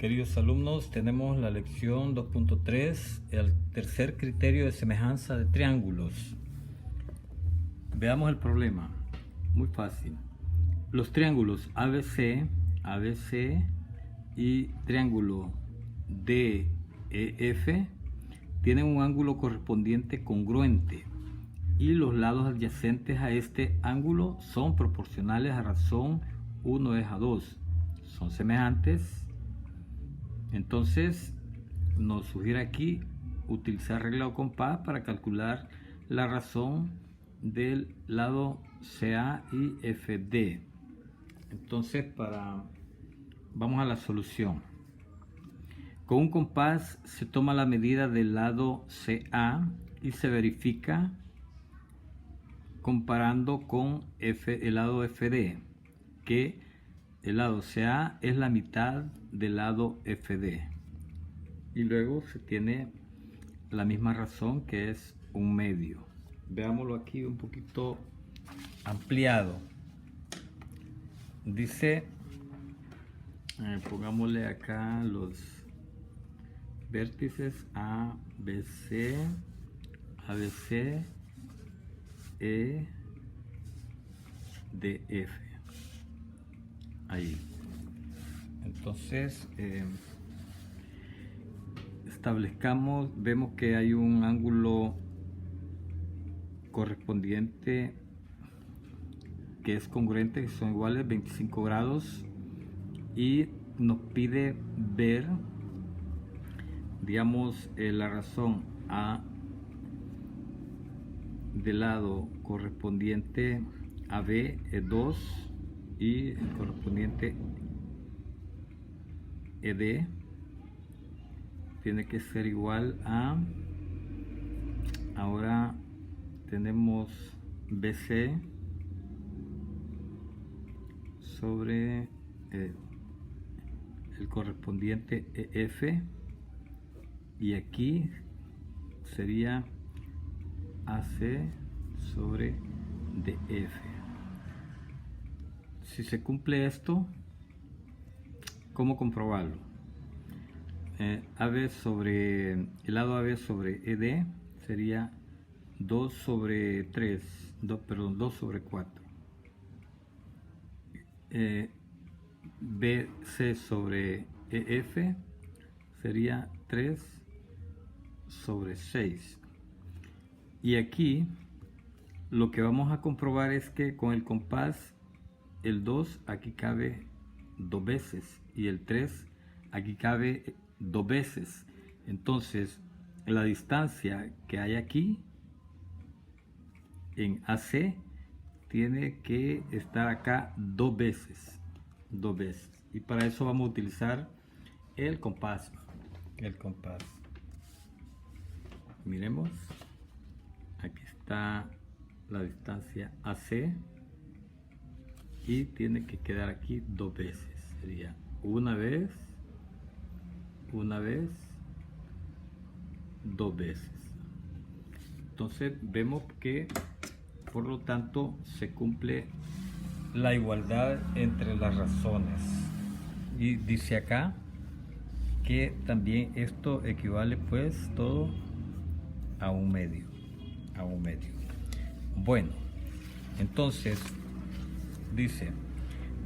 Queridos alumnos, tenemos la lección 2.3, el tercer criterio de semejanza de triángulos. Veamos el problema. Muy fácil. Los triángulos ABC y triángulo DEF tienen un ángulo correspondiente congruente y los lados adyacentes a este ángulo son proporcionales a razón 1:2. Son semejantes. Entonces nos sugiere aquí utilizar regla o compás para calcular la razón del lado CA y FD. Entonces vamos a la solución. Con un compás se toma la medida del lado CA y se verifica comparando con el lado FD, que el lado CA es la mitad del lado FD. Y luego se tiene la misma razón, que es 1/2. Veámoslo aquí un poquito ampliado. Dice, pongámosle acá los vértices ABC, DF. Ahí. Entonces establezcamos, vemos que hay un ángulo correspondiente que es congruente, que son iguales, 25 grados, y nos pide ver, digamos, la razón A del lado correspondiente a B es 2 y el correspondiente ED tiene que ser igual a, ahora tenemos BC sobre el correspondiente EF, y aquí sería AC sobre DF. Si se cumple esto, ¿cómo comprobarlo? AB sobre el lado AB sobre ED sería 2 sobre 4. BC sobre EF sería 3 sobre 6. Y aquí lo que vamos a comprobar es que con el compás el 2 aquí cabe 2 veces y el 3 aquí cabe 2 veces. Entonces la distancia que hay aquí en AC tiene que estar acá 2 veces. Y para eso vamos a utilizar el compás. Miremos. Aquí está la distancia AC y tiene que quedar aquí 2 veces. Sería una vez, 2 veces. Entonces vemos que por lo tanto se cumple la igualdad entre las razones, y dice acá que también esto equivale pues todo a 1/2. Bueno, entonces dice,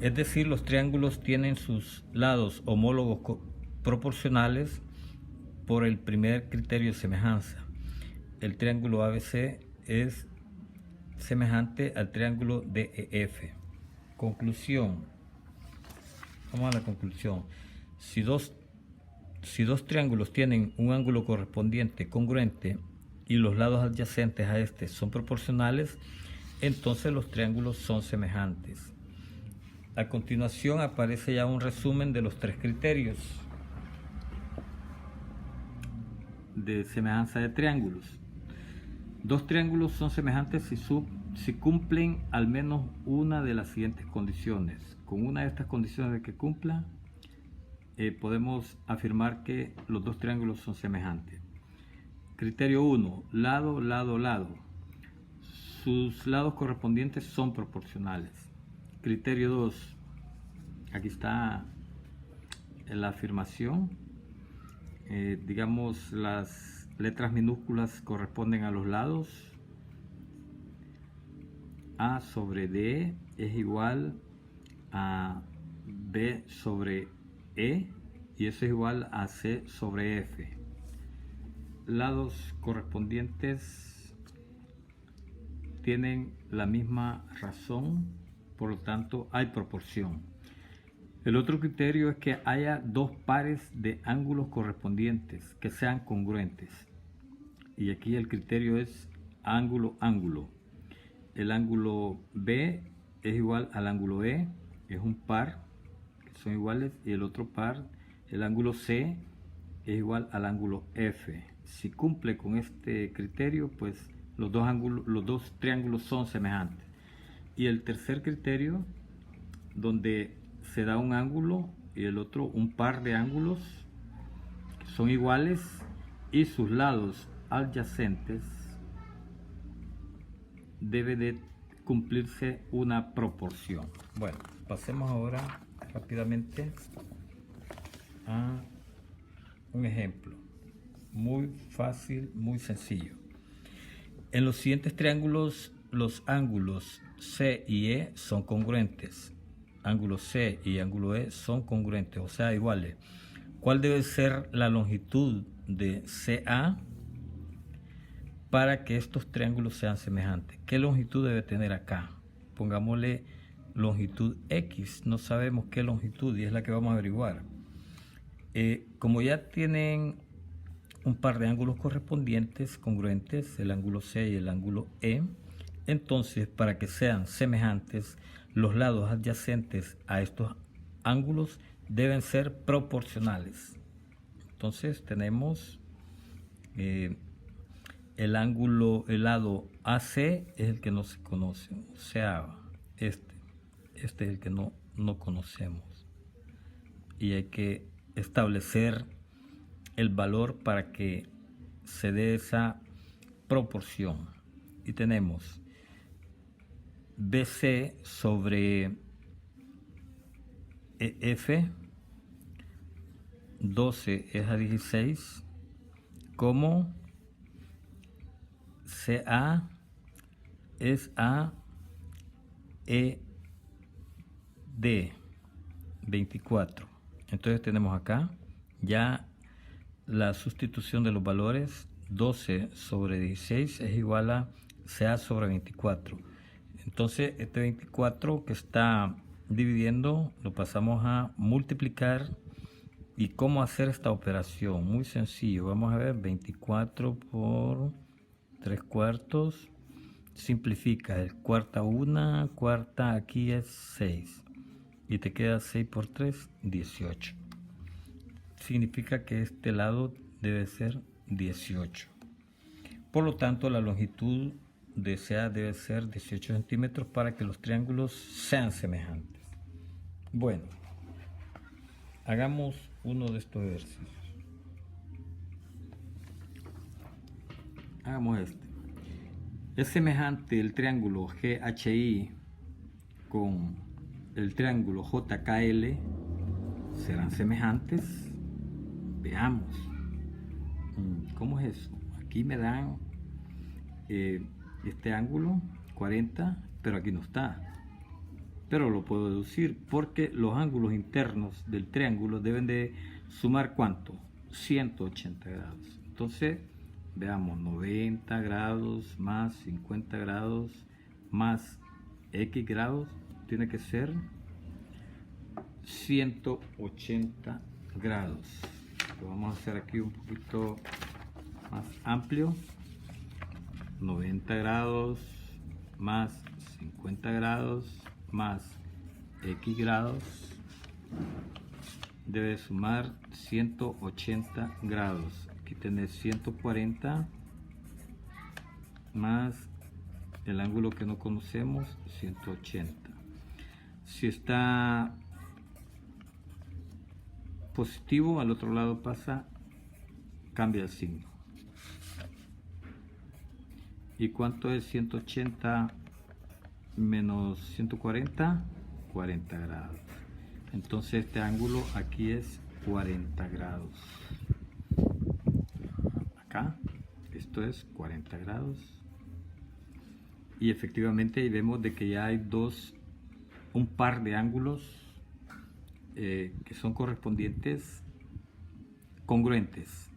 es decir, los triángulos tienen sus lados homólogos proporcionales por el primer criterio de semejanza. El triángulo ABC es semejante al triángulo DEF. Conclusión. Vamos a la conclusión. Si dos triángulos tienen un ángulo correspondiente congruente y los lados adyacentes a este son proporcionales, entonces los triángulos son semejantes. A continuación aparece ya un resumen de los 3 criterios de semejanza de triángulos. 2 triángulos son semejantes si cumplen al menos una de las siguientes condiciones. Con una de estas condiciones de que cumpla, podemos afirmar que los 2 triángulos son semejantes. Criterio 1, lado, lado, lado. Sus lados correspondientes son proporcionales. Criterio 2, aquí está la afirmación. Digamos, las letras minúsculas corresponden a los lados. A sobre D es igual a B sobre E, y eso es igual a C sobre F. Lados correspondientes tienen la misma razón, por lo tanto hay proporción. El otro criterio es que haya dos pares de ángulos correspondientes que sean congruentes. Y aquí el criterio es ángulo-ángulo. El ángulo B es igual al ángulo E, es un par, que son iguales, y el otro par, el ángulo C, es igual al ángulo F. Si cumple con este criterio, pues los dos triángulos son semejantes. Y el tercer criterio, donde se da un ángulo y el otro un par de ángulos que son iguales y sus lados adyacentes, debe de cumplirse una proporción. Bueno, pasemos ahora rápidamente a un ejemplo muy fácil, muy sencillo. En los siguientes triángulos, los ángulos C y E son congruentes. Ángulo C y ángulo E son congruentes, o sea, iguales. ¿Cuál debe ser la longitud de CA para que estos triángulos sean semejantes? ¿Qué longitud debe tener acá? Pongámosle longitud X. No sabemos qué longitud y es la que vamos a averiguar. Como ya tienen un par de ángulos correspondientes, congruentes, el ángulo C y el ángulo E, entonces para que sean semejantes, los lados adyacentes a estos ángulos deben ser proporcionales. Entonces tenemos el lado AC es el que no se conoce, o sea, este es el que no conocemos, y hay que establecer el valor para que se dé esa proporción. Y tenemos BC sobre EF, 12 es a 16, como CA es a ED, 24. Entonces tenemos acá ya la sustitución de los valores. 12 sobre 16 es igual a CA sobre 24. Entonces este 24 que está dividiendo lo pasamos a multiplicar. ¿Y cómo hacer esta operación? Muy sencillo. Vamos a ver, 24 por 3 cuartos. Simplifica, el cuarta una, cuarta aquí es 6. Y te queda 6 por 3, 18. Significa que este lado debe ser 18. Por lo tanto, la longitud de CA debe ser 18 centímetros para que los triángulos sean semejantes. Bueno, hagamos uno de estos ejercicios. Hagamos este. Es semejante el triángulo GHI con el triángulo JKL. ¿Serán semejantes? Veamos. ¿Cómo es eso? Aquí me dan este ángulo 40, pero aquí no está. Pero lo puedo deducir porque los ángulos internos del triángulo deben de sumar ¿cuánto? 180 grados. Entonces, veamos, 90 grados más 50 grados más X grados tiene que ser 180 grados. Lo vamos a hacer aquí un poquito más amplio. 90 grados más 50 grados más X grados debe sumar 180 grados. Aquí tenés 140 más el ángulo que no conocemos, 180. Si está positivo, al otro lado pasa, cambia el signo. ¿Y cuánto es 180 menos 140? 40 grados. Entonces este ángulo aquí es 40 grados. Acá, esto es 40 grados. Y efectivamente ahí vemos de que ya hay un par de ángulos que son correspondientes, congruentes.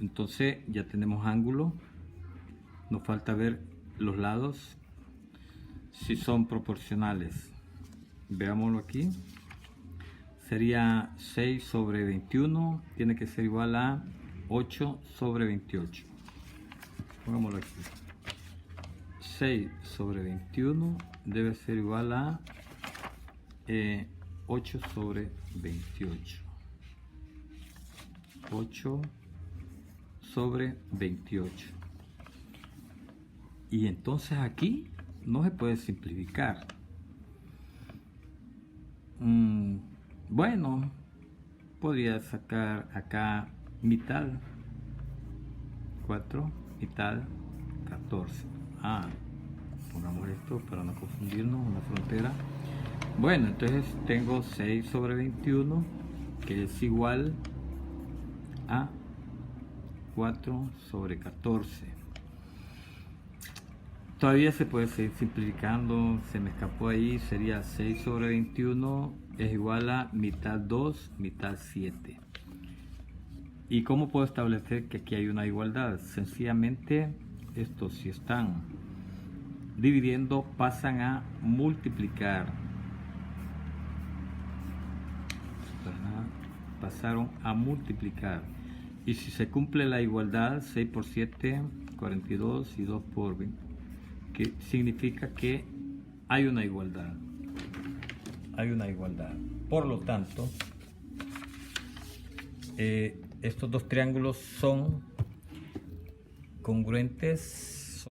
Entonces ya tenemos ángulo. Nos falta ver los lados si son proporcionales. Veámoslo aquí. Sería 6 sobre 21, tiene que ser igual a 8 sobre 28. Pongámoslo aquí. 6 sobre 21 debe ser igual a 8 sobre 28. 8 sobre 28. Y entonces aquí no se puede simplificar. Bueno, podría sacar acá mitad 4, mitad 14. Pongamos esto para no confundirnos, una frontera. Bueno, entonces tengo 6 sobre 21, que es igual a 4 sobre 14. Todavía se puede seguir simplificando, se me escapó ahí, sería 6 sobre 21 es igual a mitad 2, mitad 7. ¿Y cómo puedo establecer que aquí hay una igualdad? Sencillamente, estos si están dividiendo pasan a multiplicar. Pasaron a multiplicar. Y si se cumple la igualdad, 6 por 7, 42 y 2 por 20, que significa que hay una igualdad. Hay una igualdad. Por lo tanto, estos dos triángulos son congruentes